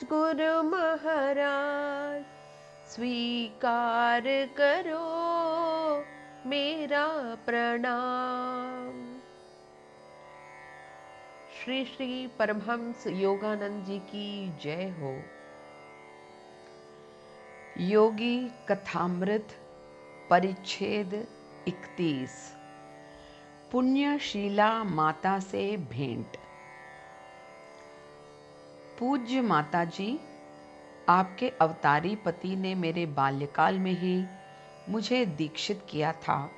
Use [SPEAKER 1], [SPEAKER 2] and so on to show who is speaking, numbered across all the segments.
[SPEAKER 1] गुरु महाराज, स्वीकार करो मेरा प्रणाम। श्री श्री परमहंस योगानंद जी की जय हो। योगी कथामृत परिच्छेद 31। पुण्यशीला माता से भेंट। पूज्य माता जी, आपके अवतारी पति ने मेरे बाल्यकाल में ही मुझे दीक्षित किया था।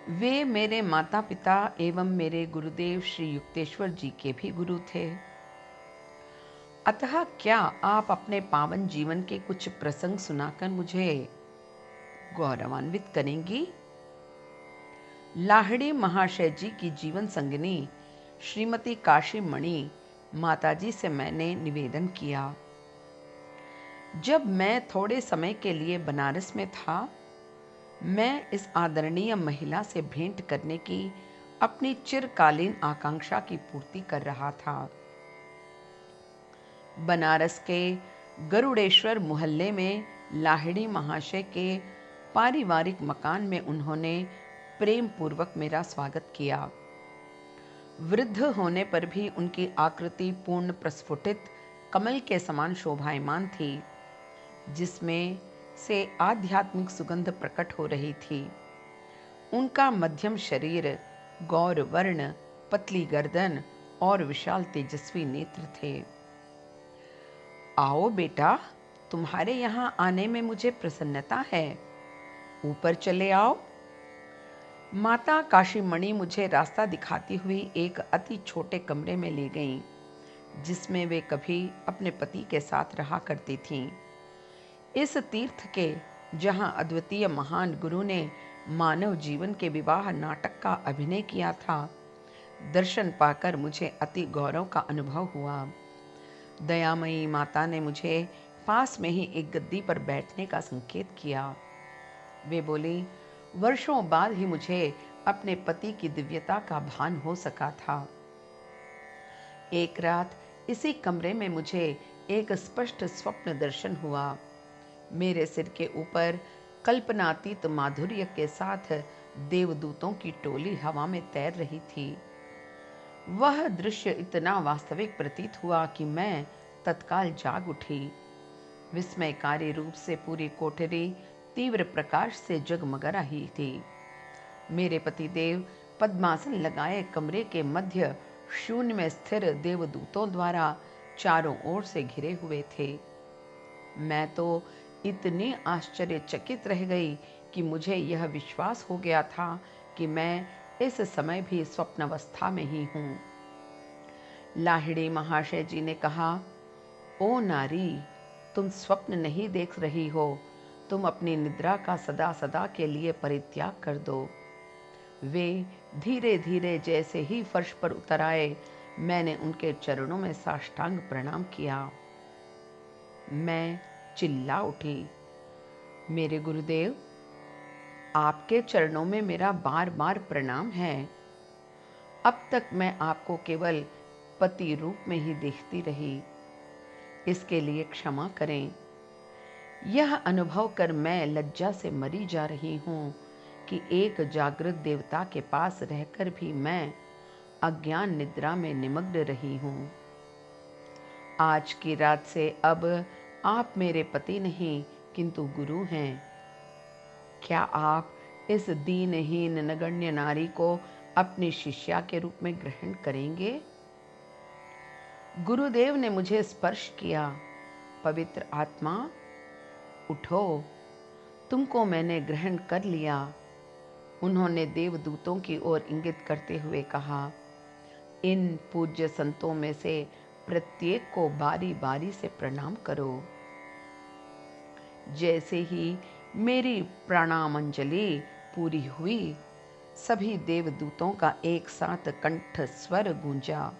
[SPEAKER 1] वे मेरे माता पिता एवं मेरे गुरुदेव श्री युक्तेश्वर जी के भी गुरु थे। अतः क्या आप अपने पावन जीवन के कुछ प्रसंग सुनाकर मुझे गौरवान्वित करेंगी? लाहिड़ी महाशय जी की जीवन संगिनी श्रीमती काशी मणि माताजी से मैंने निवेदन किया। जब मैं थोड़े समय के लिए बनारस में था, मैं इस आदरणीय महिला से भेंट करने की अपनी चिरकालीन आकांक्षा की पूर्ति कर रहा था। बनारस के गरुड़ेश्वर मोहल्ले में लाहिड़ी महाशय के पारिवारिक मकान में उन्होंने प्रेम पूर्वक मेरा स्वागत किया। वृद्ध होने पर भी उनकी आकृति पूर्ण प्रस्फुटित कमल के समान शोभायमान थी, जिसमें से आध्यात्मिक सुगंध प्रकट हो रही थी। उनका मध्यम शरीर, गौर वर्ण, पतली गर्दन और विशाल तेजस्वी नेत्र थे। आओ बेटा, तुम्हारे यहाँ आने में मुझे प्रसन्नता है। ऊपर चले आओ। माता काशीमणि मुझे रास्ता दिखाती हुई एक अति छोटे कमरे में ले गईं, जिसमें वे कभी अपने पति के साथ रहा करती थीं। इस तीर्थ के, जहां अद्वितीय महान गुरु ने मानव जीवन के विवाह नाटक का अभिनय किया था, दर्शन पाकर मुझे अति गौरव का अनुभव हुआ। दयामयी माता ने मुझे पास में ही एक गद्दी पर बैठने का संकेत किया। वे बोली, वर्षों बाद ही मुझे अपने पति की दिव्यता का भान हो सका था। एक रात इसी कमरे में मुझे एक स्पष्ट स्वप्न दर्शन हुआ। मेरे सिर के ऊपर कल्पनातीत माधुर्य के साथ देवदूतों की टोली हवा में तैर रही थी। वह दृश्य इतना वास्तविक प्रतीत हुआ कि मैं तत्काल जाग उठी। विस्मयकारी रूप से पूरी कोठरी तीव्र प्रकाश से जगमगा रही थी। मेरे पतिदेव पद्मासन लगाए कमरे के मध्य शून्य में स्थिर देवदूतों द्वारा चारों ओर से घिरे हुए थे। मैं तो इतनी आश्चर्यचकित रह गई कि मुझे यह विश्वास हो गया था कि मैं इस समय भी स्वप्नावस्था में ही हूँ। लाहिड़ी महाशय जी ने कहा, ओ नारी, तुम स्वप्न नहीं देख रही हो, तुम अपनी निद्रा का सदा सदा के लिए परित्याग कर दो। वे धीरे धीरे जैसे ही फर्श पर उतर आए, मैंने उनके चरणों में साष्टांग प्रणाम किया। मैं चिल्ला उठी, मेरे गुरुदेव, आपके चरणों में मेरा बार बार प्रणाम है। अब तक मैं आपको केवल पति रूप में ही देखती रही, इसके लिए क्षमा करें। यह अनुभव कर मैं लज्जा से मरी जा रही हूँ कि एक जागृत देवता के पास रहकर भी मैं अज्ञान निद्रा में निमग्न रही हूँ। आज की रात से अब आप मेरे पति नहीं किंतु गुरु हैं। क्या आप इस दीनहीन नगण्य नारी को अपनी शिष्या के रूप में ग्रहण करेंगे? गुरुदेव ने मुझे स्पर्श किया। पवित्र आत्मा, उठो, तुमको मैंने ग्रहण कर लिया। उन्होंने देवदूतों की ओर इंगित करते हुए कहा, इन पूज्य संतों में से प्रत्येक को बारी बारी से प्रणाम करो। जैसे ही मेरी प्रणामांजलि पूरी हुई, सभी देवदूतों का एक साथ कंठ स्वर गूंजा।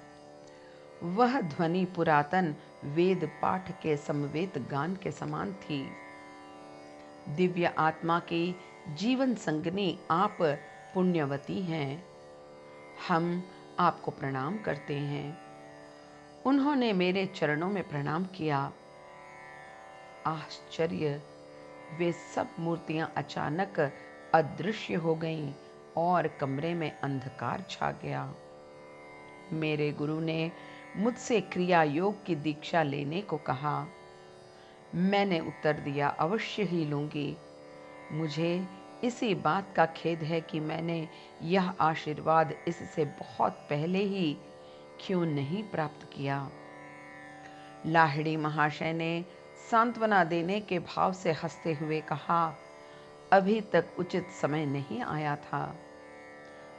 [SPEAKER 1] वह ध्वनि पुरातन वेद पाठ के समवेत गान के समान थी। दिव्य आत्मा की जीवन संगनी आप पुण्यवती हैं। हम आपको प्रणाम करते हैं। उन्होंने मेरे चरणों में प्रणाम किया। आश्चर्य, वे सब मूर्तियां अचानक अदृश्य हो गईं और कमरे में अंधकार छा गया। मेरे गुरु ने मुझसे क्रिया योग की दीक्षा लेने को कहा। मैंने उत्तर दिया, अवश्य ही लूंगी। मुझे इसी बात का खेद है कि मैंने यह आशीर्वाद इससे बहुत पहले ही क्यों नहीं प्राप्त किया। लाहिड़ी महाशय ने सांत्वना देने के भाव से हंसते हुए कहा, अभी तक उचित समय नहीं आया था।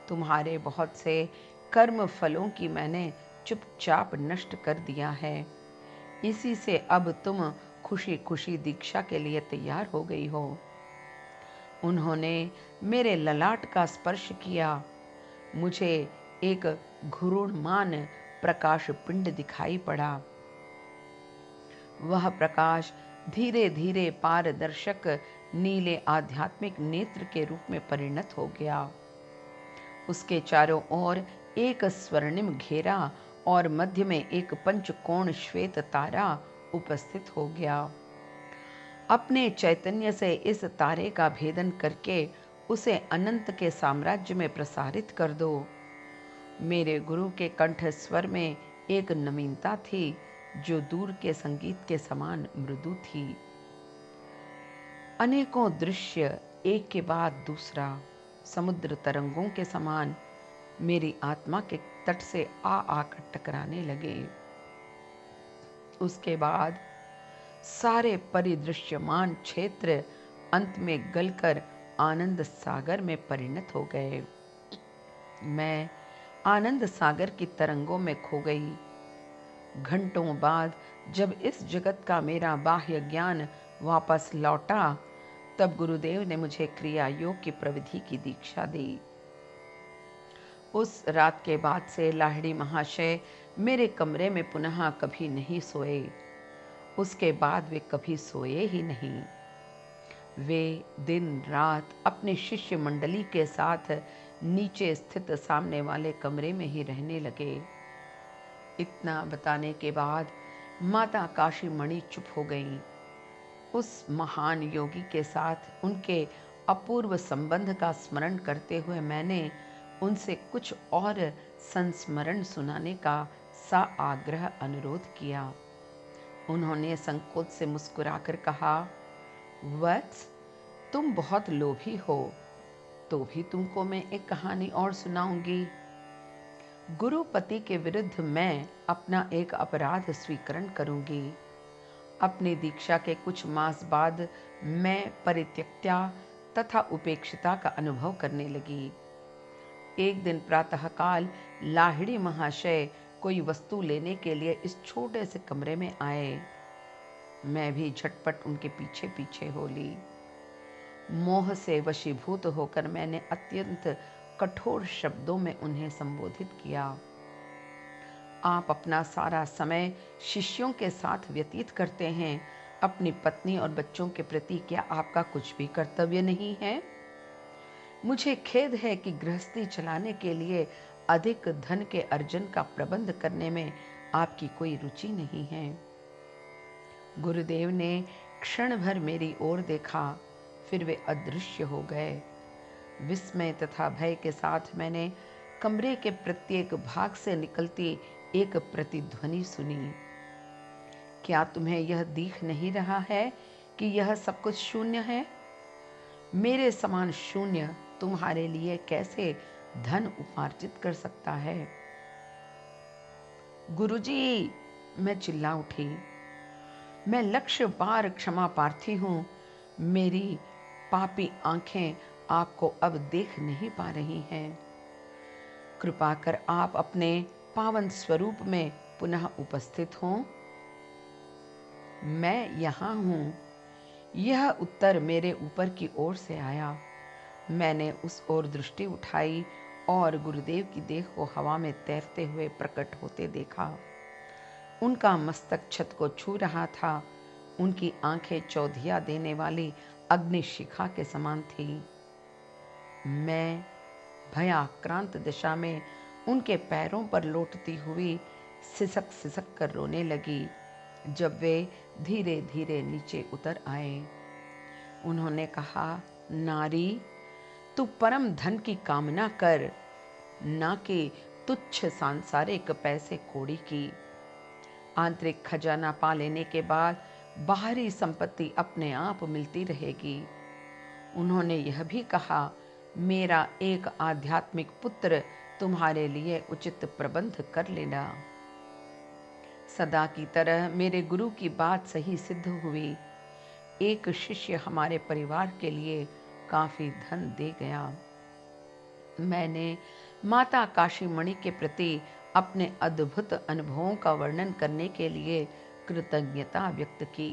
[SPEAKER 1] तुम्हारे बहुत से कर्म फलों की मैंने चुपचाप नष्ट कर दिया है। इसी से अब तुम खुशी खुशी दीक्षा के लिए तैयार हो गई हो। उन्होंने मेरे ललाट का स्पर्श किया। मुझे एक घूर्णमान प्रकाश पिंड दिखाई पड़ा। वह प्रकाश धीरे धीरे पारदर्शक नीले आध्यात्मिक नेत्र के रूप में परिणत हो गया। उसके चारों ओर एक स्वर्णिम घेरा और मध्य में एक पंचकोण श्वेत तारा उपस्थित हो गया। अपने चैतन्य से इस तारे का भेदन करके उसे अनंत के साम्राज्य में प्रसारित कर दो। मेरे गुरु के कंठ स्वर में एक नवीनता थी जो दूर के संगीत के समान मृदु थी। अनेकों दृश्य एक के बाद दूसरा समुद्र तरंगों के समान मेरी आत्मा के तट से आकर टकराने लगे। उसके बाद सारे परिदृश्यमान क्षेत्र अंत में गलकर आनंद सागर में परिणत हो गए। मैं आनंद सागर की तरंगों में खो गई। घंटों बाद जब इस जगत का मेरा बाह्य ज्ञान वापस लौटा, तब गुरुदेव ने मुझे क्रिया योग की प्रविधि की दीक्षा दी। उस रात के बाद से लाहिड़ी महाशय मेरे कमरे में पुनः कभी नहीं सोए। उसके बाद वे कभी सोए ही नहीं। वे दिन रात अपने शिष्य मंडली के साथ नीचे स्थित सामने वाले कमरे में ही रहने लगे। इतना बताने के बाद माता काशी मणि चुप हो गईं। उस महान योगी के साथ उनके अपूर्व संबंध का स्मरण करते हुए मैंने उनसे कुछ और संस्मरण सुनाने का साआग्रह अनुरोध किया। उन्होंने संकोच से मुस्कुराकर कहा, वत्स, तुम बहुत लोभी हो, तो भी तुमको मैं एक कहानी और सुनाऊंगी। गुरुपति के विरुद्ध मैं अपना एक अपराध स्वीकरण करूंगी। अपनी दीक्षा के कुछ मास बाद मैं परित्यक्ता तथा उपेक्षिता का अनुभव करने लगी। एक दिन प्रातःकाल लाहिड़ी महाशय कोई वस्तु लेने के लिए इस छोटे से कमरे में आए। मैं भी झटपट उनके पीछे पीछे हो ली। मोह से वशीभूत होकर मैंने अत्यंत कठोर शब्दों में उन्हें संबोधित किया। आप अपना सारा समय शिष्यों के साथ व्यतीत करते हैं। अपनी पत्नी और बच्चों के प्रति क्या आपका कुछ भी कर्तव्य नहीं है? मुझे खेद है कि गृहस्थी चलाने के लिए अधिक धन के अर्जन का प्रबंध करने में आपकी कोई रुचि नहीं है। गुरुदेव ने क्षण भर मेरी ओर देखा, फिर वे अदृश्य हो गए। विस्मय तथा भय के साथ मैंने कमरे के प्रत्येक भाग से निकलती एक प्रतिध्वनि सुनी। क्या तुम्हें यह दिख नहीं रहा है कि यह सब कुछ शून्य है? मेरे समान शून्य तुम्हारे लिए कैसे धन उपार्जित कर सकता है? गुरुजी, मैं चिल्ला उठी। मैं लक्ष्य पार क्षमा प्रार्थी हूं। मेरी पापी आंखें आपको अब देख नहीं पा रही हैं। कृपा कर आप अपने पावन स्वरूप में पुनः उपस्थित हों। मैं यहाँ हूँ। यह उत्तर मेरे ऊपर की ओर से आया। मैंने उस ओर दृष्टि उठाई और गुरुदेव की देह को हवा में तैरते हुए प्रकट होते देखा। उनका मस्तक छत को छू रहा था। उनकी आंखें चौधिया देने वाली अग्निशिखा के समान थी। मैं भयाक्रांत दिशा में उनके पैरों पर लौटती हुई सिसक सिसक कर रोने लगी जब वे धीरे धीरे नीचे उतर आए। उन्होंने कहा, नारी, तू परम धन की कामना कर, ना कि तुच्छ सांसारिक पैसे कौड़ी की। आंतरिक खजाना पा लेने के बाद बाहरी संपत्ति अपने आप मिलती रहेगी। उन्होंने यह भी कहा, मेरा एक आध्यात्मिक पुत्र तुम्हारे लिए उचित प्रबंध कर लेना। सदा की तरह मेरे गुरु की बात सही सिद्ध हुई। एक शिष्य हमारे परिवार के लिए काफी धन दे गया। मैंने माता काशी मणि के प्रति अपने अद्भुत अनुभवों का वर्णन करने के लिए कृतज्ञता व्यक्त की।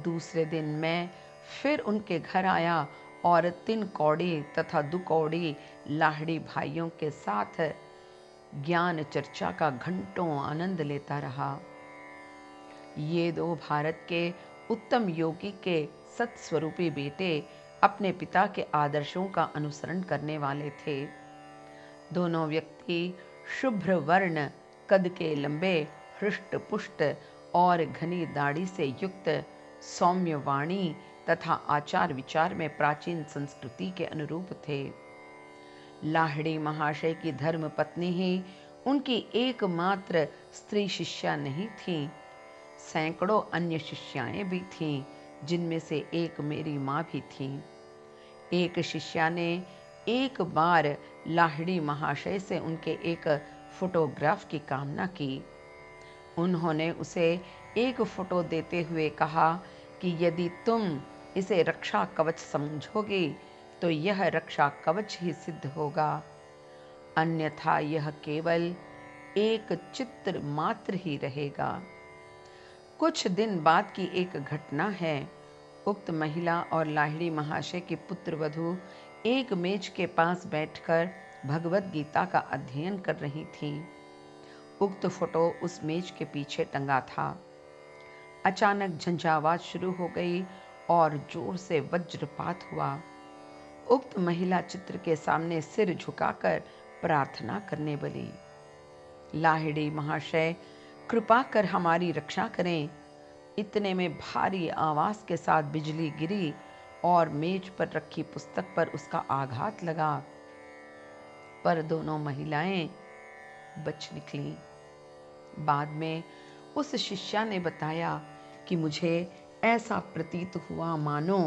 [SPEAKER 1] दूसरे दिन मैं फिर उनके घर आया और 3 कौड़ी तथा 2 कौड़ी लाहड़ी भाइयों के साथ ज्ञान चर्चा का घंटों आनंद लेता रहा। ये 2 भारत के उत्तम योगी के सत्स्वरूपी बेटे अपने पिता के आदर्शों का अनुसरण करने वाले थे। दोनों व्यक्ति शुभ्र वर्ण, कद के लंबे, हृष्ट पुष्ट और घनी दाढ़ी से युक्त, सौम्य वाणी तथा आचार विचार में प्राचीन संस्कृति के अनुरूप थे। लाहिड़ी महाशय की धर्म पत्नी ही उनकी एकमात्र स्त्री शिष्या नहीं थी। सैकड़ों अन्य शिष्याएं भी थीं, जिनमें से एक मेरी माँ भी थी। एक शिष्या ने एक बार लाहिड़ी महाशय से उनके एक फोटोग्राफ की कामना की। उन्होंने उसे एक फोटो देते हुए कहा कि यदि तुम इसे रक्षा कवच समझोगी तो यह रक्षा कवच ही सिद्ध होगा, अन्यथा यह केवल एक चित्र मात्र ही रहेगा। कुछ दिन बाद की एक घटना है। उक्त महिला और लाहिड़ी महाशय की पुत्र वधू एक मेज के पास बैठकर भगवत गीता का अध्ययन कर रही थी। उक्त फोटो उस मेज के पीछे टंगा था। अचानक झंझावात शुरू हो गई और जोर से वज्रपात हुआ। उक्त महिला चित्र के सामने सिर झुकाकर प्रार्थना करने लगी, लाहिड़ी महाशय, कृपा कर हमारी रक्षा करें। इतने में भारी आवाज के साथ बिजली गिरी और मेज पर रखी पुस्तक पर उसका आघात लगा, पर दोनों महिलाएं बच निकलीं। बाद में उस शिष्या ने बताया कि मुझे ऐसा प्रतीत हुआ मानो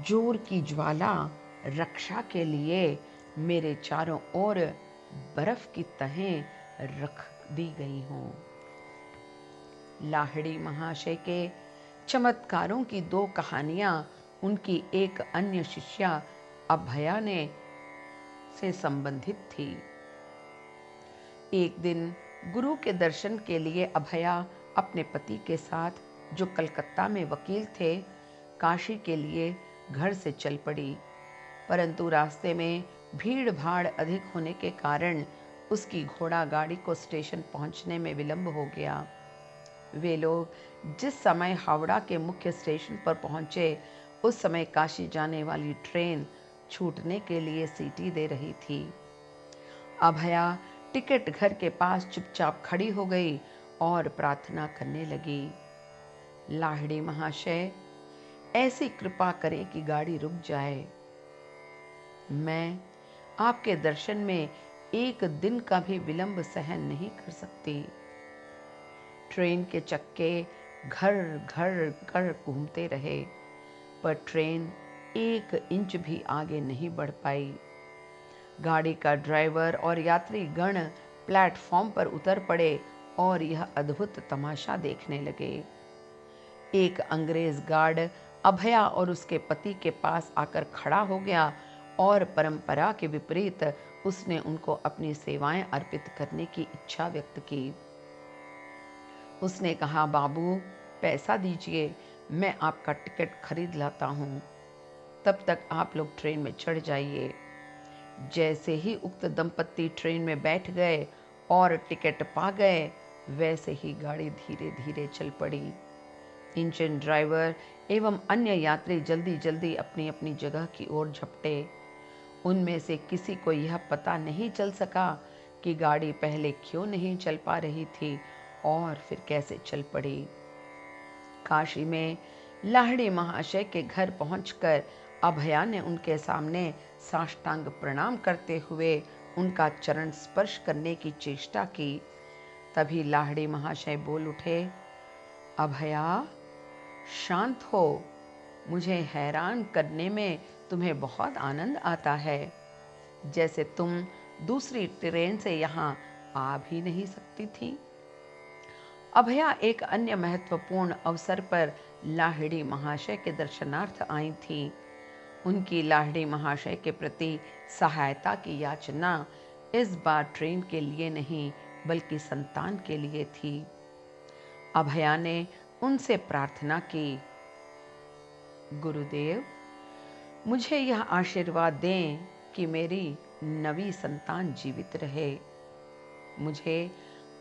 [SPEAKER 1] जोर की ज्वाला रक्षा के लिए मेरे चारों ओर बर्फ की तहें रख दी गई हों। लाहिड़ी महाशय के चमत्कारों की 2 कहानियां उनकी एक अन्य शिष्या अभया ने से संबंधित थी। एक दिन गुरु के दर्शन के लिए अभया अपने पति के साथ, जो कलकत्ता में वकील थे, काशी के लिए घर से चल पड़ी। परंतु रास्ते में भीड़ भाड़ अधिक होने के कारण उसकी घोड़ा गाड़ी को स्टेशन पहुंचने में विलंब हो गया। वे लोग जिस समय हावड़ा के मुख्य स्टेशन पर पहुंचे, उस समय काशी जाने वाली ट्रेन छूटने के लिए सीटी दे रही थी। अभया टिकट घर के पास चुपचाप खड़ी हो गई और प्रार्थना करने लगी, लाहिड़ी महाशय, ऐसी कृपा करें कि गाड़ी रुक जाए। मैं आपके दर्शन में एक दिन का भी विलंब सहन नहीं कर सकती। ट्रेन के चक्के घर घर कर घूमते रहे, पर ट्रेन 1 इंच भी आगे नहीं बढ़ पाई। गाड़ी का ड्राइवर और यात्री गण प्लेटफॉर्म पर उतर पड़े और यह अद्भुत तमाशा देखने लगे। एक अंग्रेज गार्ड अभया और उसके पति के पास आकर खड़ा हो गया और परंपरा के विपरीत उसने उनको अपनी सेवाएं अर्पित करने की इच्छा व्यक्त की। उसने कहा, बाबू, पैसा दीजिए, मैं आपका टिकट खरीद लाता हूँ। तब तक आप लोग ट्रेन में चढ़ जाइए। जैसे ही उक्त दंपत्ति ट्रेन में बैठ गए और टिकट पा गए, वैसे ही गाड़ी धीरे धीरे चल पड़ी। इंजन ड्राइवर एवं अन्य यात्री जल्दी जल्दी अपनी अपनी जगह की ओर झपटे। उनमें से किसी को यह पता नहीं चल सका कि गाड़ी पहले क्यों नहीं चल पा रही थी और फिर कैसे चल पड़ी। काशी में लाहिड़ी महाशय के घर पहुंचकर अभया ने उनके सामने साष्टांग प्रणाम करते हुए उनका चरण स्पर्श करने की चेष्टा की। तभी लाहिड़ी महाशय बोल उठे, अभया, शांत हो। मुझे हैरान करने में तुम्हें बहुत आनंद आता है, जैसे तुम दूसरी ट्रेन से यहाँ आ भी नहीं सकती थी। अभया एक अन्य महत्वपूर्ण अवसर पर लाहिड़ी महाशय के दर्शनार्थ आई थी। उनकी लाहिड़ी महाशय के प्रति सहायता की याचना इस बार ट्रेन के लिए नहीं बल्कि संतान के लिए थी। अभया ने उनसे प्रार्थना की, गुरुदेव, मुझे यह आशीर्वाद दें कि मेरी नवी संतान जीवित रहे। मुझे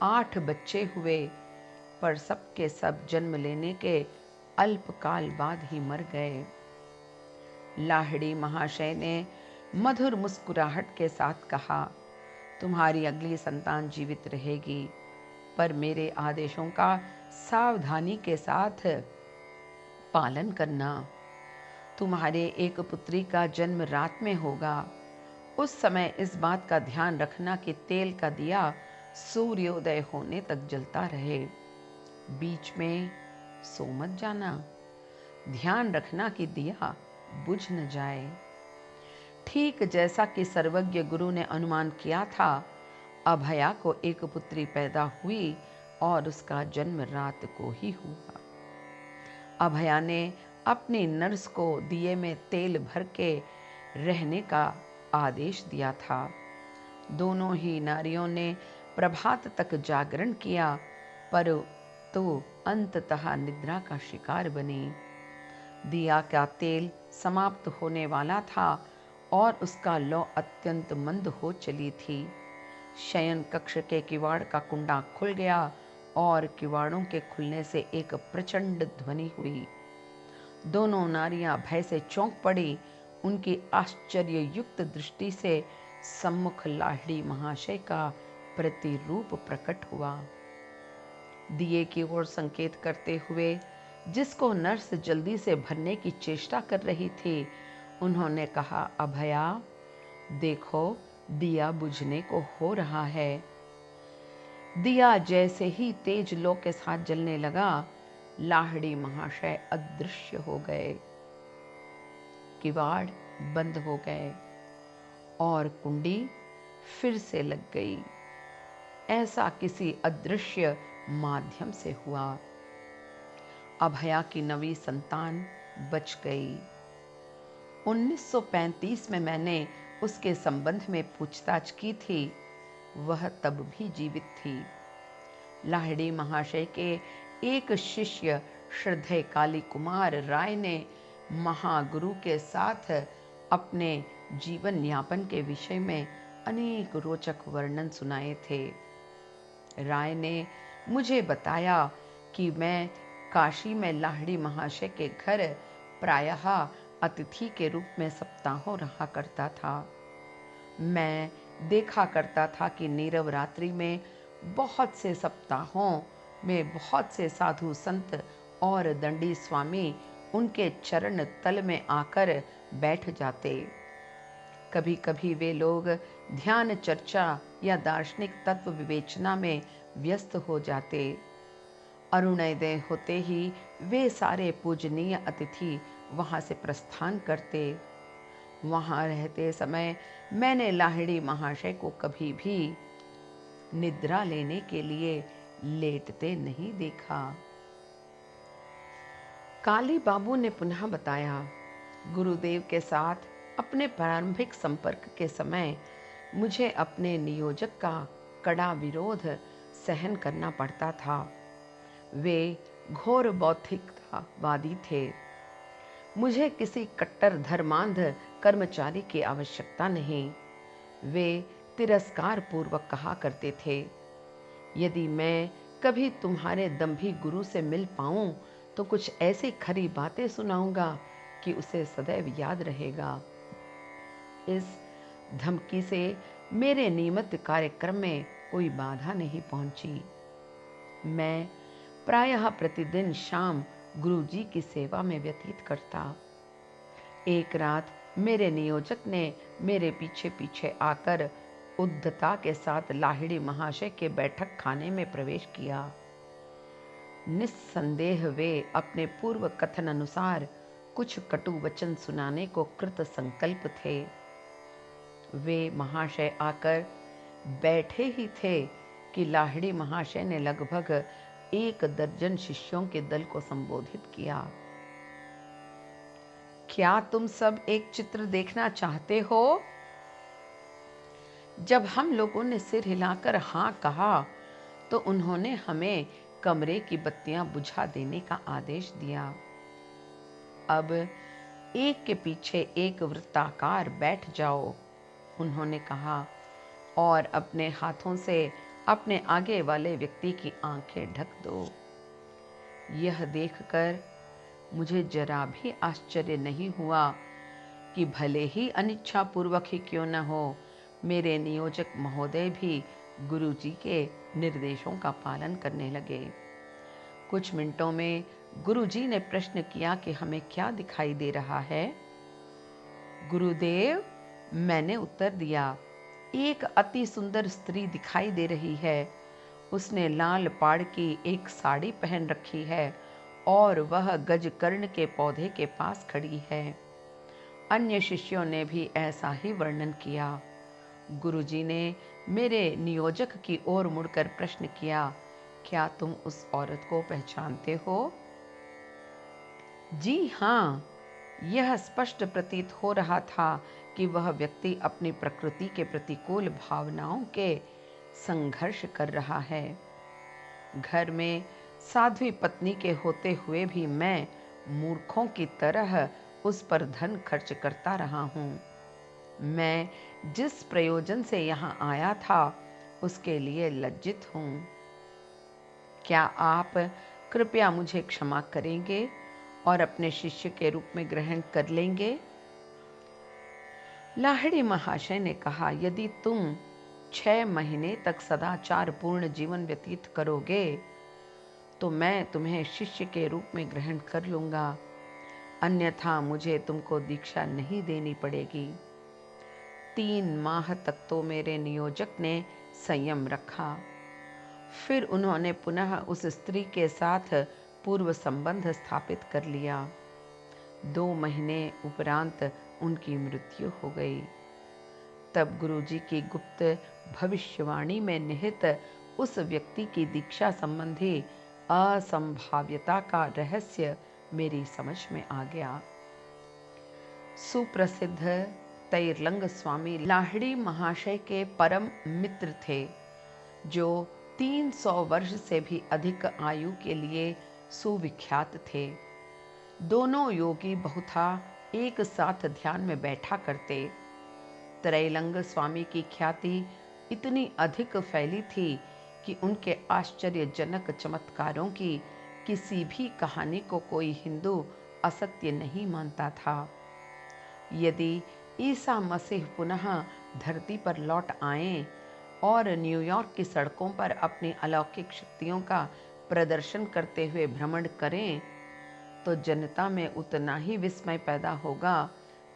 [SPEAKER 1] 8 बच्चे हुए, पर सबके सब जन्म लेने के अल्पकाल बाद ही मर गए। लाहिड़ी महाशय ने मधुर मुस्कुराहट के साथ कहा, तुम्हारी अगली संतान जीवित रहेगी, पर मेरे आदेशों का सावधानी के साथ पालन करना। तुम्हारे एक पुत्री का जन्म रात में होगा। उस समय इस बात का ध्यान रखना कि तेल का दिया सूर्योदय होने तक जलता रहे। बीच में सो मत जाना। ध्यान रखना कि दिया बुझ न जाए। ठीक जैसा कि सर्वज्ञ गुरु ने अनुमान किया था, अभया को एक पुत्री पैदा हुई और उसका जन्म रात को ही हुआ। अभया ने अपनी नर्स को दिए में तेल भर के रहने का आदेश दिया था। दोनों ही नारियों ने प्रभात तक जागरण किया, पर तो अंततः निद्रा का शिकार बनी। दिया का तेल समाप्त होने वाला था और उसका लौ अत्यंत मंद हो चली थी। शयन कक्ष के किवाड़ का कुंडा खुल गया और किवाड़ों के खुलने से एक प्रचंड ध्वनि हुई। दोनों नारियां भय से चौंक पड़ी। उनकी आश्चर्ययुक्त दृष्टि से सम्मुख लाहिड़ी महाशय का प्रतिरूप प्रकट हुआ। दिए की ओर संकेत करते हुए, जिसको नर्स जल्दी से भरने की चेष्टा कर रही थी, उन्होंने कहा, अभया, देखो, दिया बुझने को हो रहा है। दिया जैसे ही तेज लो के साथ जलने लगा, लाहिड़ी महाशय अदृश्य हो गए। किवाड़ बंद हो गए और कुंडी फिर से लग गई। ऐसा किसी अदृश्य माध्यम से हुआ। अभया की नवी संतान बच गई। 1935 में मैंने उसके संबंध में पूछताछ की थी। वह तब भी जीवित थी। लाहिड़ी महाशय के एक शिष्य श्रद्धेय काली कुमार राय ने महागुरु के साथ अपने जीवन यापन के विषय में अनेक रोचक वर्णन सुनाए थे। राय ने मुझे बताया कि मैं काशी में लाहिड़ी महाशय के घर प्रायः अतिथि के रूप में सप्ताहों रहा करता था। मैं देखा करता था कि नीरव रात्रि में बहुत से सप्ताहों में बहुत से साधु संत और दंडी स्वामी उनके चरण तल में आकर बैठ जाते। कभी कभी वे लोग ध्यान चर्चा या दार्शनिक तत्व विवेचना में व्यस्त हो जाते। अरुणोदय होते ही वे सारे पूजनीय अतिथि वहां से प्रस्थान करते। वहां रहते समय मैंने लाहिड़ी महाशय को कभी भी निद्रा लेने के लिए लेटते नहीं देखा। काली बाबू ने पुनः बताया, गुरुदेव के साथ अपने प्रारंभिक संपर्क के समय मुझे अपने नियोजक का कड़ा विरोध सहन करना पड़ता था। वे घोर बौद्धिकतावादी थे। मुझे किसी कट्टर धर्मांध कर्मचारी की आवश्यकता नहीं। वे तिरस्कार पूर्वक कहा करते थे, यदि मैं कभी तुम्हारे दंभी गुरु से मिल पाऊं तो कुछ ऐसी खरी बातें सुनाऊंगा कि उसे सदैव याद रहेगा। इस धमकी से मेरे नियमित कार्यक्रम में कोई बाधा नहीं पहुंची। मैं प्रायः प्रतिदिन शाम गुरुजी की सेवा में व्यतीत करता। एक रात मेरे नियोजक ने मेरे पीछे पीछे आकर उद्धता के साथ लाहिड़ी महाशय के बैठक खाने में प्रवेश किया। निस्संदेह वे अपने पूर्व कथन अनुसार कुछ कटु वचन सुनाने को कृत संकल्प थे। वे महाशय आकर बैठे ही थे कि लाहिड़ी महाशय ने लगभग 1 दर्जन शिष्यों के दल को संबोधित किया। क्या तुम सब एक चित्र देखना चाहते हो? जब हम लोगों ने सिर हिलाकर हाँ कहा तो उन्होंने हमें कमरे की बत्तियां बुझा देने का आदेश दिया। अब एक के पीछे एक वृत्ताकार बैठ जाओ, उन्होंने कहा, और अपने हाथों से अपने आगे वाले व्यक्ति की आंखें ढक दो। यह देखकर मुझे जरा भी आश्चर्य नहीं हुआ कि भले ही अनिच्छापूर्वक ही क्यों न हो, मेरे नियोजक महोदय भी गुरुजी के निर्देशों का पालन करने लगे। कुछ मिनटों में गुरुजी ने प्रश्न किया कि हमें क्या दिखाई दे रहा है? गुरुदेव, मैंने उत्तर दिया, एक अति सुंदर स्त्री दिखाई दे रही है। उसने लाल पाड़ की एक साड़ी पहन रखी है और वह गजकर्ण के पौधे के पास खड़ी है। अन्य शिष्यों ने भी ऐसा ही वर्णन किया। गुरुजी ने मेरे नियोजक की ओर मुड़कर प्रश्न किया, क्या तुम उस औरत को पहचानते हो? जी हाँ, यह स्पष्ट प्रतीत हो रहा था कि वह व्यक्ति अपनी प्रकृति के प्रतिकूल भावनाओं के संघर्ष कर रहा है। घर में साध्वी पत्नी के होते हुए भी मैं मूर्खों की तरह उस पर धन खर्च करता रहा हूँ। मैं जिस प्रयोजन से यहाँ आया था उसके लिए लज्जित हूँ। क्या आप कृपया मुझे क्षमा करेंगे और अपने शिष्य के रूप में ग्रहण कर लेंगे? लाहिड़ी महाशय ने कहा, यदि तुम 6 महीने तक सदाचार पूर्ण जीवन व्यतीत करोगे तो मैं तुम्हें शिष्य के रूप में ग्रहण कर लूंगा, अन्यथा मुझे तुमको दीक्षा नहीं देनी पड़ेगी। 3 माह तक तो मेरे नियोजक ने संयम रखा। फिर उन्होंने पुनः उस स्त्री के साथ पूर्व संबंध स्थापित कर लिया। 2 महीने उपरांत उनकी मृत्यु हो गई। तब गुरुजी की गुप्त भविष्यवाणी में निहित उस व्यक्ति की दीक्षा संबंधी असंभाव्यता का रहस्य मेरी समझ में आ गया। सुप्रसिद्ध तैरलंग स्वामी लाहिड़ी महाशय के परम मित्र थे, जो 300 वर्ष से भी अधिक आयु के लिए सुविख्यात थे। दोनों योगी बहुधा एक साथ ध्यान में बैठा करते। त्रैलंग स्वामी की ख्याति इतनी अधिक फैली थी कि उनके आश्चर्यजनक चमत्कारों की किसी भी कहानी को कोई हिंदू असत्य नहीं मानता था। यदि ईसा मसीह पुनः धरती पर लौट आएं और न्यूयॉर्क की सड़कों पर अपनी अलौकिक शक्तियों का प्रदर्शन करते हुए भ्रमण करें, तो जनता में उतना ही विस्मय पैदा होगा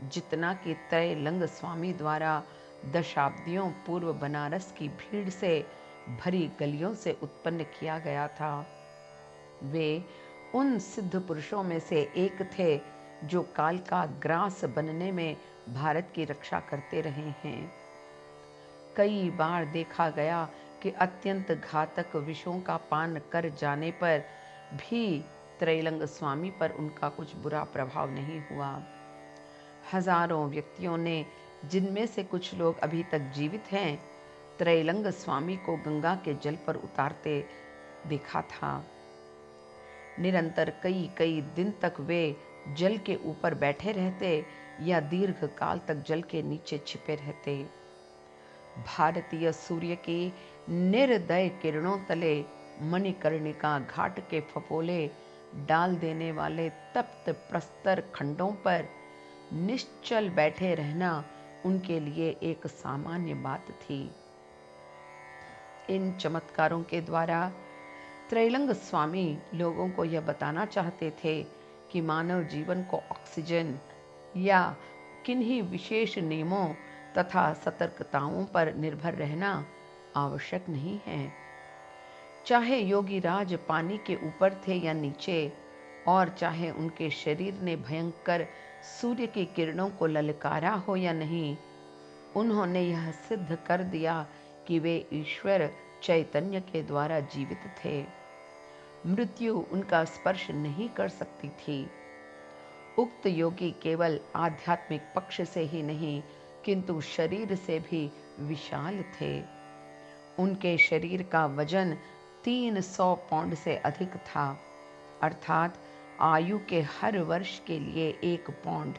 [SPEAKER 1] जितना कि त्रैलंग स्वामी द्वारा दशाब्दियों पूर्व बनारस की भीड़ से भरी गलियों से उत्पन्न किया गया था। वे उन सिद्ध पुरुषों में से एक थे जो काल का ग्रास बनने में भारत की रक्षा करते रहे हैं। कई बार देखा गया कि अत्यंत घातक विषों का पान कर जाने पर भी त्रैलंग स्वामी पर उनका कुछ बुरा प्रभाव नहीं हुआ। हजारों व्यक्तियों ने, जिनमें से कुछ लोग अभी तक जीवित हैं, त्रैलंग स्वामी को गंगा के जल पर उतारते देखा था। निरंतर कई कई दिन तक वे जल के ऊपर बैठे रहते या दीर्घ काल तक जल के नीचे छिपे रहते। भारतीय सूर्य की निर्दय किरणों तले मणिकर्णिका घाट के फपोले डाल देने वाले तप्त प्रस्तर खंडों पर निश्चल बैठे रहना उनके लिए एक सामान्य बात थी। इन चमत्कारों के द्वारा त्रैलंग स्वामी लोगों को यह बताना चाहते थे कि मानव जीवन को ऑक्सीजन या किन्हीं विशेष नियमों तथा सतर्कताओं पर निर्भर रहना आवश्यक नहीं है। चाहे योगी राज पानी के ऊपर थे या नीचे, और चाहे उनके शरीर ने भयंकर सूर्य की किरणों को ललकारा हो या नहीं, उन्होंने यह सिद्ध कर दिया कि वे ईश्वर चैतन्य के द्वारा जीवित थे। मृत्यु उनका स्पर्श नहीं कर सकती थी। उक्त योगी केवल आध्यात्मिक पक्ष से ही नहीं, किंतु शरीर से भी विशाल थे। उनके शरीर का वजन 300 पौंड से अधिक था, अर्थात आयु के हर वर्ष के लिए 1 पौंड।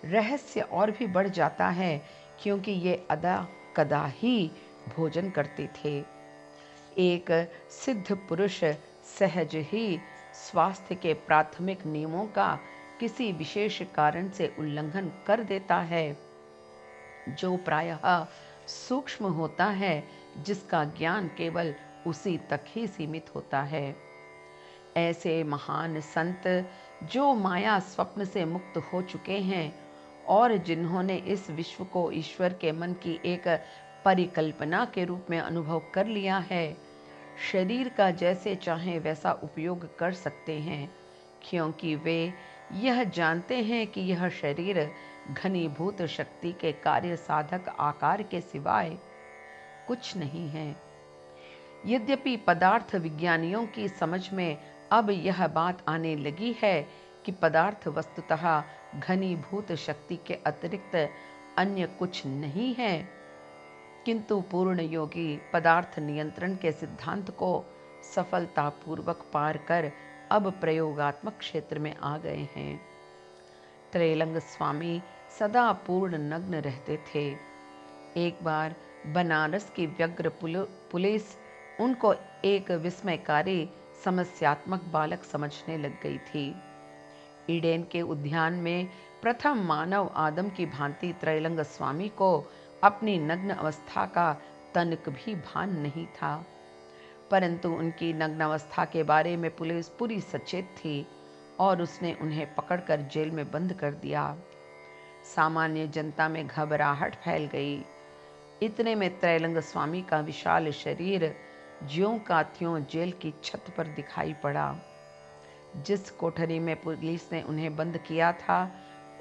[SPEAKER 1] रहस्य और भी बढ़ जाता है क्योंकि ये अदा कदा ही भोजन करते थे। एक सिद्ध पुरुष सहज ही स्वास्थ्य के प्राथमिक नियमों का किसी विशेष कारण से उल्लंघन कर देता है, जो प्रायः सूक्ष्म होता है, जिसका ज्ञान केवल उसी तक ही सीमित होता है। ऐसे महान संत जो माया स्वप्न से मुक्त हो चुके हैं और जिन्होंने इस विश्व को ईश्वर के मन की एक परिकल्पना के रूप में अनुभव कर लिया है, शरीर का जैसे चाहे वैसा उपयोग कर सकते हैं, क्योंकि वे यह जानते हैं कि यह शरीर घनीभूत शक्ति के कार्य साधक आकार के सिवाय कुछ नहीं है। यद्यपि पदार्थ विज्ञानियों की समझ में अब यह बात आने लगी है कि पदार्थ वस्तुतः घनीभूत शक्ति के अतिरिक्त अन्य कुछ नहीं है, किंतु पूर्ण योगी पदार्थ नियंत्रण के सिद्धांत को सफलतापूर्वक पार कर अब प्रयोगात्मक क्षेत्र में आ गए हैं। त्रैलंग स्वामी सदा पूर्ण नग्न रहते थे। एक बार बनारस की व्यग्र पुलिस उनको एक विस्मयकारी समस्यात्मक बालक समझने लग गई थी। ईडेन के उद्यान में प्रथम मानव आदम की भांति त्रैलंग स्वामी को अपनी नग्न अवस्था का तनिक भी भान नहीं था, परंतु उनकी नग्न अवस्था के बारे में पुलिस पूरी सचेत थी और उसने उन्हें पकड़कर जेल में बंद कर दिया। सामान्य जनता में घबराहट फैल गई। इतने में त्रैलंग स्वामी का विशाल शरीर ज्यों का त्यों जेल की छत पर दिखाई पड़ा। जिस कोठरी में पुलिस ने उन्हें बंद किया था,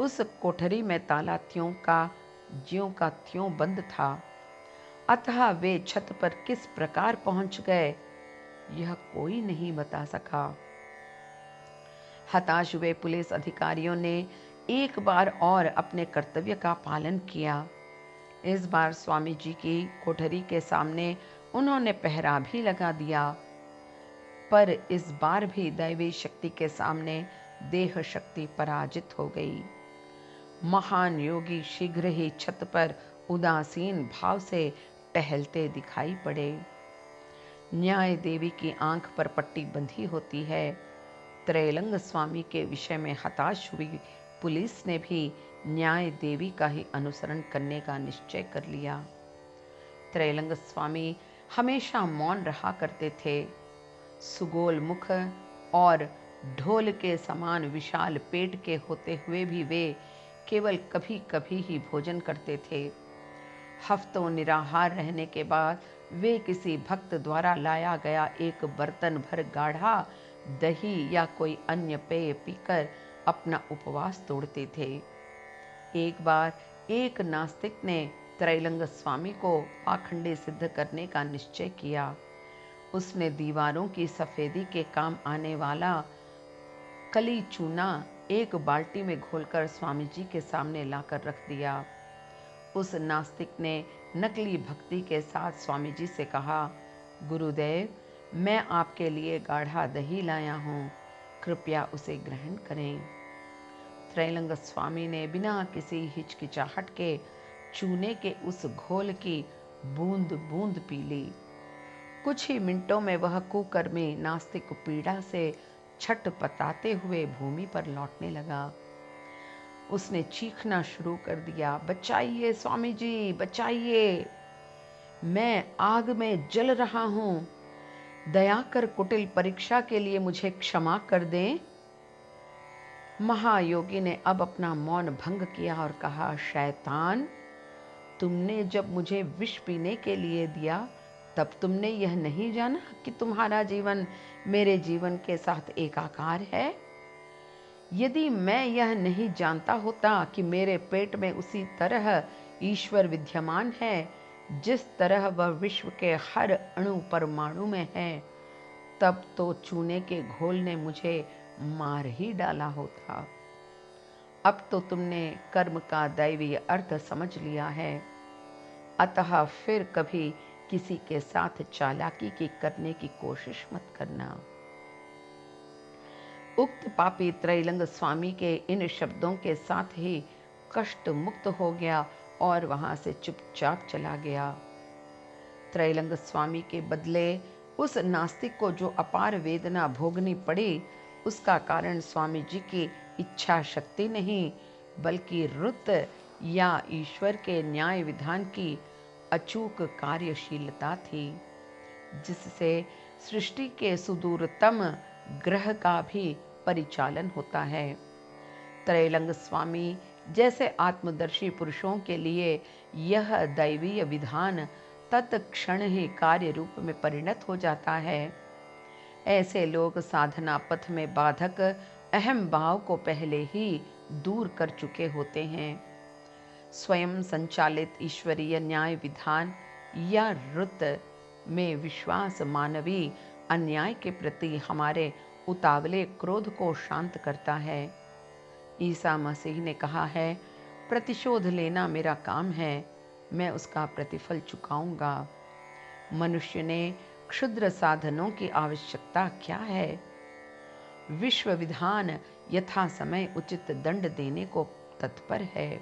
[SPEAKER 1] उस कोठरी में ताला ज्यों का त्यों बंद था। अतः वे छत पर किस प्रकार पहुंच गए, यह कोई नहीं बता सका। हताश हुए पुलिस अधिकारियों ने एक बार और अपने कर्तव्य का पालन किया। इस बार स्वामी जी की कोठरी के सामने उन्होंने पहरा भी लगा दिया, पर इस बार भी दैवी शक्ति के सामने देह शक्ति पराजित हो गई। महान योगी शीघ्र ही छत पर उदासीन भाव से टहलते दिखाई पड़े। न्याय देवी की आंख पर पट्टी बंधी होती है। त्रैलंग स्वामी के विषय में हताश हुई पुलिस ने भी न्याय देवी का ही अनुसरण करने का निश्चय कर लिया। त्रैलंग स्वामी हमेशा मौन रहा करते थे। सुगोल मुख और ढोल के समान विशाल पेट के होते हुए भी वे केवल कभी कभी ही भोजन करते थे। हफ्तों निराहार रहने के बाद वे किसी भक्त द्वारा लाया गया एक बर्तन भर गाढ़ा दही या कोई अन्य पेय पीकर अपना उपवास तोड़ते थे। एक बार एक नास्तिक ने त्रैलंग स्वामी को पाखंडी सिद्ध करने का निश्चय किया। उसने दीवारों की सफेदी के काम आने वाला कली चूना एक बाल्टी में घोलकर स्वामी जी के सामने लाकर रख दिया। उस नास्तिक ने नकली भक्ति के साथ स्वामी जी से कहा, गुरुदेव, मैं आपके लिए गाढ़ा दही लाया हूँ, कृपया उसे ग्रहण करें। त्रैलंग स्वामी ने बिना किसी हिचकिचाहट के चूने के उस घोल की बूंद बूंद पी ली। कुछ ही मिनटों में वह कुकर्मी नास्तिक पीड़ा से छटपटाते हुए भूमि पर लौटने लगा। उसने चीखना शुरू कर दिया, बचाइए स्वामी जी, बचाइए, मैं आग में जल रहा हूँ, दया कर कुटिल परीक्षा के लिए मुझे क्षमा कर दें। महायोगी ने अब अपना मौन भंग किया और कहा, शैतान, तुमने जब मुझे विष पीने के लिए दिया तब तुमने यह नहीं जाना कि तुम्हारा जीवन मेरे जीवन के साथ एकाकार है। यदि मैं यह नहीं जानता होता कि मेरे पेट में उसी तरह ईश्वर विद्यमान है जिस तरह वह विश्व के हर अणु परमाणु में है, तब तो चूने के घोल ने मुझे मार ही डाला होता। अब तो तुमने कर्म का दैवीय अर्थ समझ लिया है, अतः फिर कभी किसी के साथ चालाकी की करने की कोशिश मत करना। उक्त पापी त्रैलंग स्वामी के इन शब्दों के साथ ही कष्ट मुक्त हो गया और वहां से चुपचाप चला गया। त्रैलंग स्वामी के बदले उस नास्तिक को जो अपार वेदना भोगनी पड़ी, उसका कारण स्वामी जी की इच्छा शक्ति नहीं बल्कि रुत या ईश्वर के न्याय विधान की अचूक कार्यशीलता थी, जिससे सृष्टि के सुदूरतम ग्रह का भी परिचालन होता है। त्रैलंग स्वामी जैसे आत्मदर्शी पुरुषों के लिए यह दैवीय विधान तत्क्षण ही कार्य रूप में परिणत हो जाता है। ऐसे लोग साधना पथ में बाधक अहम भाव को पहले ही दूर कर चुके होते हैं। स्वयं संचालित ईश्वरीय न्याय विधान या रुत में विश्वास मानवीय अन्याय के प्रति हमारे उतावले क्रोध को शांत करता है। ईसा मसीह ने कहा है, प्रतिशोध लेना मेरा काम है, मैं उसका प्रतिफल चुकाऊंगा। मनुष्य ने क्षुद्र साधनों की आवश्यकता क्या है? विश्व विधान यथा समय उचित दंड देने को तत्पर है।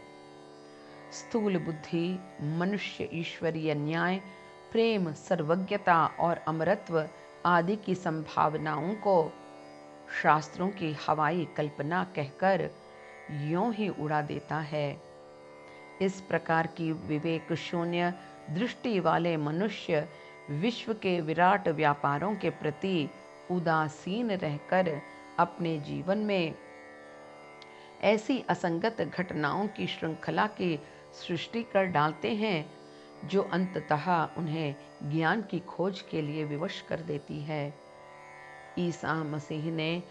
[SPEAKER 1] स्थूल बुद्धि मनुष्य ईश्वरीय न्याय, प्रेम, सर्वज्ञता और अमरत्व आदि की संभावनाओं को शास्त्रों की हवाई कल्पना कहकर यों ही उड़ा देता है। इस प्रकार की विवेक शून्य दृष्टि वाले मनुष्य विश्व के विराट व्यापारों के प्रति उदासीन रहकर अपने जीवन में ऐसी असंगत घटनाओं की श्रृंखला की सृष्टि कर डालते हैं जो अंततः उन्हें ज्ञान की खोज के लिए विवश कर देती है। ईसा मसीह ने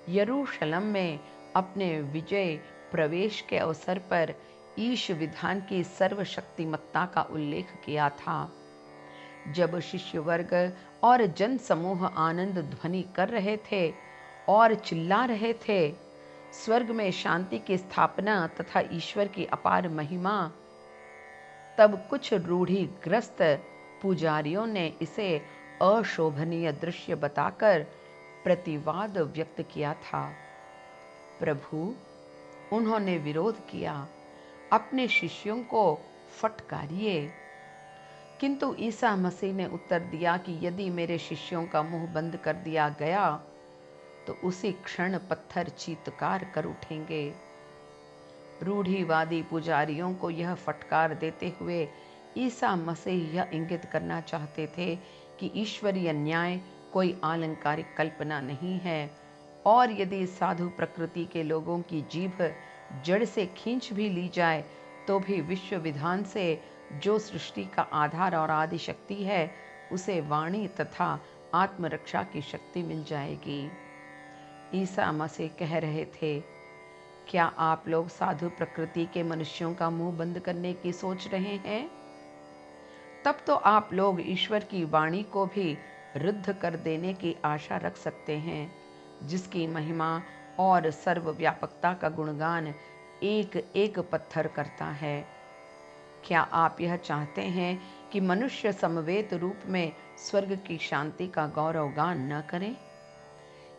[SPEAKER 1] यरूशलेम में अपने विजय प्रवेश के अवसर पर ईश विधान की सर्वशक्तिमत्ता का उल्लेख किया था। जब शिष्य वर्ग और जन समूह आनंद ध्वनि कर रहे थे और चिल्ला रहे थे, स्वर्ग में शांति की स्थापना तथा ईश्वर की अपार महिमा, तब कुछ रूढ़िग्रस्त पुजारियों ने इसे अशोभनीय दृश्य बताकर प्रतिवाद व्यक्त किया था। प्रभु, उन्होंने विरोध किया, अपने शिष्यों को फटकारिए। किंतु ईसा मसीह ने उत्तर दिया कि यदि मेरे शिष्यों का मुंह बंद कर दिया गया तो उसी क्षण पत्थर चीत्कार कर उठेंगे। रूढ़िवादी पुजारियों को यह फटकार देते हुए ईसा मसीह यह इंगित करना चाहते थे कि ईश्वरीय न्याय कोई आलंकारिक कल्पना नहीं है और यदि साधु प्रकृति के लोगों की जीभ जड़ से खींच भी ली जाए तो भी विश्व विधान से जो सृष्टि का आधार और आदि शक्ति है, उसे वाणी तथा आत्मरक्षा की शक्ति मिल जाएगी। ईसा मसीह कह रहे थे, क्या आप लोग साधु प्रकृति के मनुष्यों का मुंह बंद करने की सोच रहे हैं? तब तो आप लोग ईश्वर की वाणी को भी रुद्ध कर देने की आशा रख सकते हैं, जिसकी महिमा और सर्वव्यापकता का गुणगान एक एक पत्थर करता है। क्या आप यह चाहते हैं कि मनुष्य समवेत रूप में स्वर्ग की शांति का गौरवगान न करें?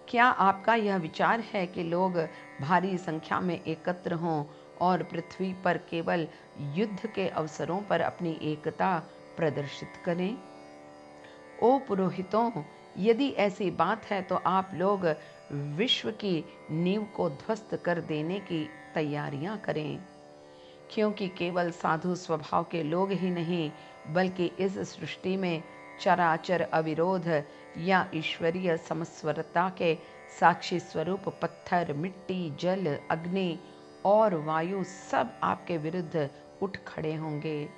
[SPEAKER 1] क्या आपका यह विचार है कि लोग भारी संख्या में एकत्र हों और पृथ्वी पर केवल युद्ध के अवसरों पर अपनी एकता प्रदर्शित करें? ओ पुरोहितों, यदि ऐसी बात है तो आप लोग विश्व की नींव को ध्वस्त कर देने की तैयारियां करें, क्योंकि केवल साधु स्वभाव के लोग ही नहीं बल्कि इस सृष्टि में चराचर अविरोध या ईश्वरीय समस्वरता के साक्षी स्वरूप पत्थर, मिट्टी, जल, अग्नि और वायु सब आपके विरुद्ध उठ खड़े होंगे।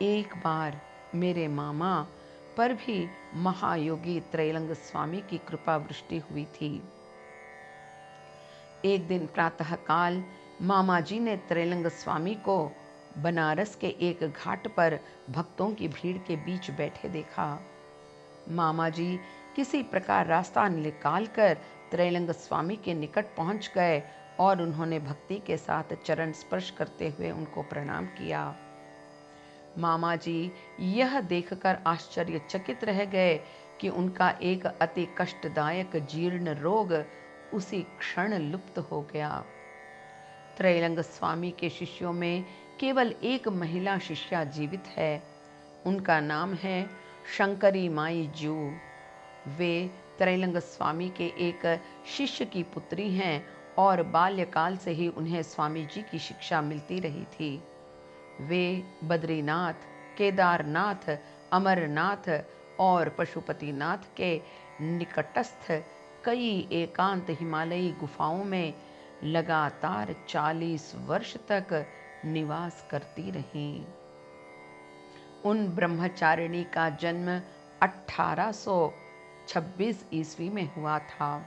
[SPEAKER 1] एक बार मेरे मामा पर भी महायोगी त्रैलंग स्वामी की कृपा वृष्टि हुई थी। एक दिन प्रातःकाल मामा जी ने त्रैलंग स्वामी को बनारस के एक घाट पर भक्तों की भीड़ के बीच बैठे देखा। मामा जी किसी प्रकार रास्ता निकालकर त्रैलंग स्वामी के निकट पहुंच गए और उन्होंने भक्ति के साथ चरण स्पर्श करते हुए उनको प्रणाम किया। मामा जी यह देखकर आश्चर्यचकित रह गए कि उनका एक अति कष्टदायक जीर्ण रोग उसी क्षण लुप्त हो गया। त्रैलंग स्वामी के शिष्यों में केवल एक महिला शिष्या जीवित है। उनका नाम है शंकरी माई जू। वे त्रैलंग स्वामी के एक शिष्य की पुत्री हैं और बाल्यकाल से ही उन्हें स्वामी जी की शिक्षा मिलती रही थी। वे बद्रीनाथ, केदारनाथ, अमरनाथ और पशुपतिनाथ के निकटस्थ कई एकांत हिमालयी गुफाओं में लगातार 40 वर्ष तक निवास करती रहीं। उन ब्रह्मचारिणी का जन्म 1826 ईस्वी में हुआ था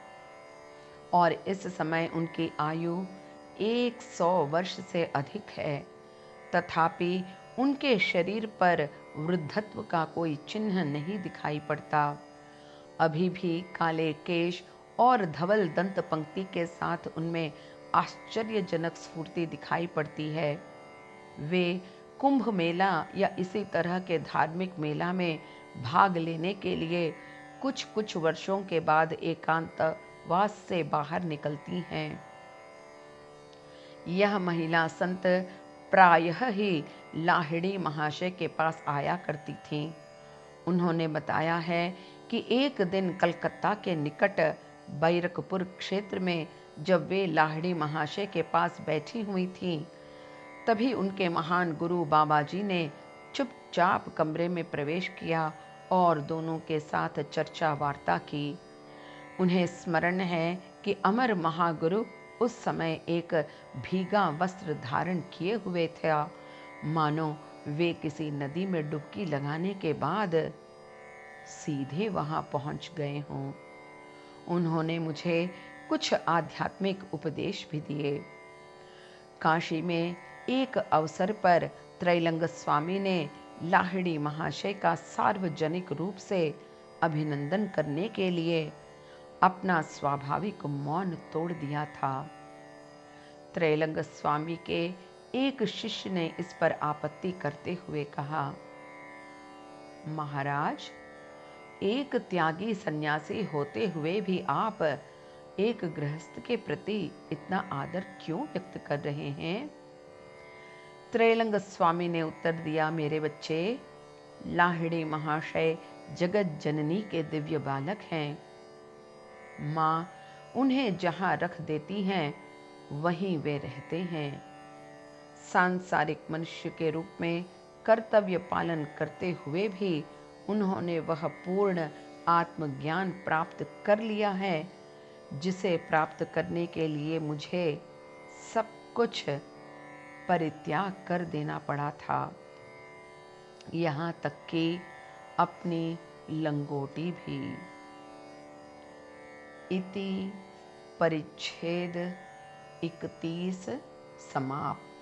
[SPEAKER 1] और इस समय उनकी आयु 100 वर्ष से अधिक है। तथापि उनके शरीर पर वृद्धत्व का कोई चिन्ह नहीं दिखाई पड़ता। अभी भी काले केश और धवल दंत पंक्ति के साथ उनमें आश्चर्यजनक स्फूर्ति दिखाई पड़ती है। वे कुंभ मेला या इसी तरह के धार्मिक मेला में भाग लेने के लिए कुछ कुछ वर्षों के बाद एकांतवास से बाहर निकलती हैं। यह महिला संत प्रायः ही लाहिड़ी महाशय के पास आया करती थीं। उन्होंने बताया है कि एक दिन कलकत्ता के निकट बैरकपुर क्षेत्र में जब वे लाहिड़ी महाशय के पास बैठी हुई थीं, तभी उनके महान गुरु बाबा जी ने चुपचाप कमरे में प्रवेश किया और दोनों के साथ चर्चा वार्ता की। उन्हें स्मरण है कि अमर महागुरु उस समय एक भीगा वस्त्र धारण किए हुए थे, मानो वे किसी नदी में डुबकी लगाने के बाद सीधे वहां पहुंच गए हों। उन्होंने मुझे कुछ आध्यात्मिक उपदेश भी दिए। काशी में एक अवसर पर त्रैलंग स्वामी ने लाहिड़ी महाशय का सार्वजनिक रूप से अभिनंदन करने के लिए अपना स्वाभाविक मौन तोड़ दिया था। त्रैलंग स्वामी के एक शिष्य ने इस पर आपत्ति करते हुए कहा, महाराज, एक त्यागी सन्यासी होते हुए भी आप एक गृहस्थ के प्रति इतना आदर क्यों व्यक्त कर रहे हैं? त्रैलंग स्वामी ने उत्तर दिया, मेरे बच्चे, लाहिड़ी महाशय जगत जननी के दिव्य बालक हैं। माँ उन्हें जहाँ रख देती हैं वहीं वे रहते हैं। सांसारिक मनुष्य के रूप में कर्तव्य पालन करते हुए भी उन्होंने वह पूर्ण आत्मज्ञान प्राप्त कर लिया है जिसे प्राप्त करने के लिए मुझे सब कुछ परित्याग कर देना पड़ा था, यहाँ तक कि अपनी लंगोटी भी। इति परिच्छेद 31 समाप्त।